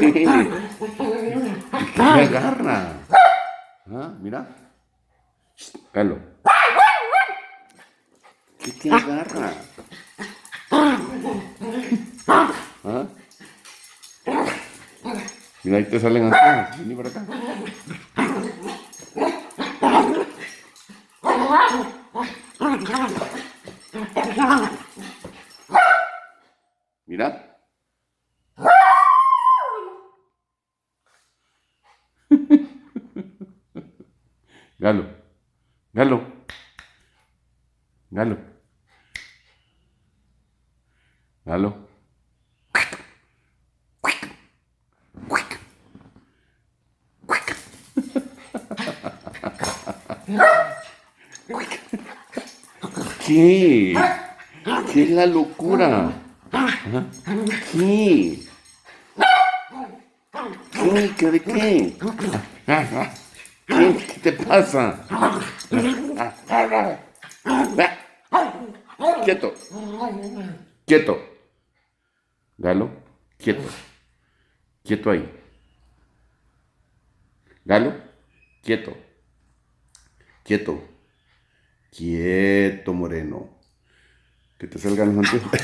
¿Qué me agarra? ¿Ah? Mira. Galo. ¿Qué te agarra? ¿Ah? Mira, ahí te salen así. Vení para acá. Mira. Galo. Galo. Galo. Galo. ¿Qué? ¿Qué es la locura? ¿Ah? ¿Qué? ¿Qué? ¿Qué de qué? ¿Qué? ¿Qué te pasa? Quieto. Quieto. Galo. Quieto. Quieto ahí. Galo. Quieto. Quieto. Quieto, moreno. Que te salgan los anteojos.